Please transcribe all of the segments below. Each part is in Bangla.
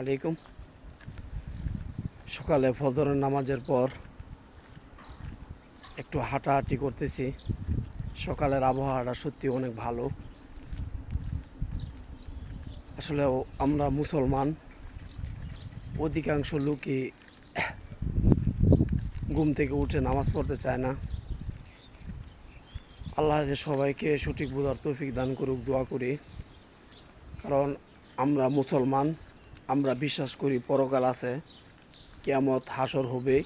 আলাইকুম। সকালে ফজরের নামাজের পর একটু হাঁটাহাঁটি করতেছি। সকালের আবহাওয়াটা সত্যি অনেক ভালো। আসলে আমরা মুসলমান, অধিকাংশ লোকই ঘুম থেকে উঠে নামাজ পড়তে চায় না। আল্লাহ যে সবাইকে সঠিক বোঝার তৌফিক দান করুক, দোয়া করি। কারণ আমরা মুসলমান, আমরা বিশ্বাস করি পরকাল আছে, কিয়ামত হাসর হবে।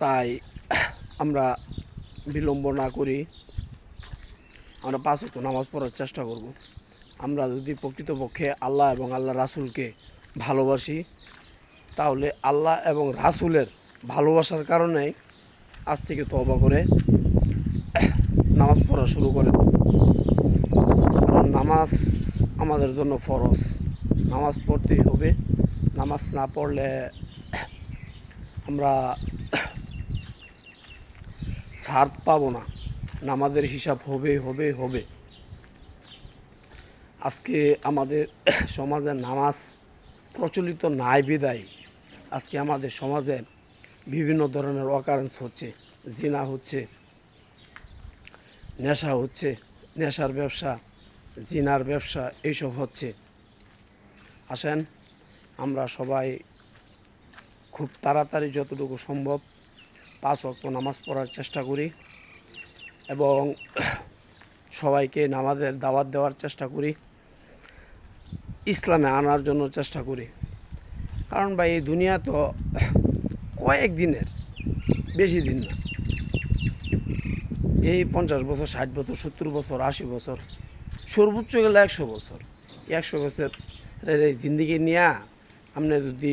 তাই আমরা বিলম্ব না করি, আমরা 5 ওয়াক্ত নামাজ পড়ার চেষ্টা করব। আমরা যদি প্রকৃতপক্ষে আল্লাহ এবং আল্লাহ রাসূলকে ভালোবাসি, তাহলে আল্লাহ এবং রাসূলের ভালোবাসার কারণে আজ থেকে তওবা করে নামাজ পড়া শুরু করে। কারণ নামাজ আমাদের জন্য ফরজ, নামাজ পড়তেই হবে। নামাজ না পড়লে আমরা ছাড় পাবো না, নামাজের হিসাব হবে। আজকে আমাদের সমাজে নামাজ প্রচলিত নাই বিদায় আজকে আমাদের সমাজে বিভিন্ন ধরনের অকারেন্স হচ্ছে, জিনা হচ্ছে, নেশা হচ্ছে, নেশার ব্যবসা, জিনার ব্যবসা এইসব হচ্ছে। আসেন আমরা সবাই খুব তাড়াতাড়ি যতটুকু সম্ভব 5 ওয়াক্ত নামাজ পড়ার চেষ্টা করি এবং সবাইকে নামাজের দাওয়াত দেওয়ার চেষ্টা করি, ইসলামে আনার জন্য চেষ্টা করি। কারণ ভাই এই দুনিয়া তো কয়েকদিনের, বেশি দিন না। এই 50 বছর, 60 বছর, 70 বছর, 80 বছর, সর্বোচ্চ গেলে 100 বছর। 100 বছরের এই জিন্দিগি নিয়ে আপনি যদি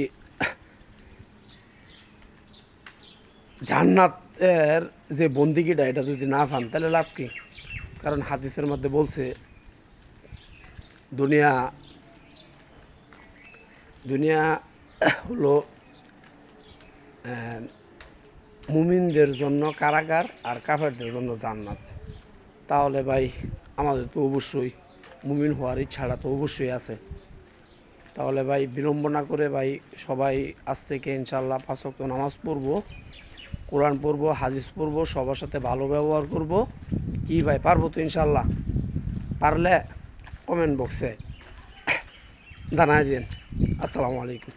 জান্নাতের যে বন্দিগিটা এটা যদি না পান তাহলে লাভ কি? কারণ হাদিসের মধ্যে বলছে দুনিয়া হলো মুমিনদের জন্য কারাগার আর কাফেরদের জন্য জান্নাত। তাহলে ভাই আমাদের তো অবশ্যই মুমিন হওয়ার ইচ্ছাটা তো অবশ্যই আছে। তাহলে ভাই বিলম্ব না করে ভাই সবাই আজ থেকে ইনশাল্লাহ 5 ওয়াক্ত নামাজ পড়বো, কোরআন পড়বো, হাদিস পড়বো, সবার সাথে ভালো ব্যবহার করব। কি ভাই পারবো তো ইনশাল্লাহ? পারলে কমেন্ট বক্সে জানাই দিন। আসসালামু আলাইকুম।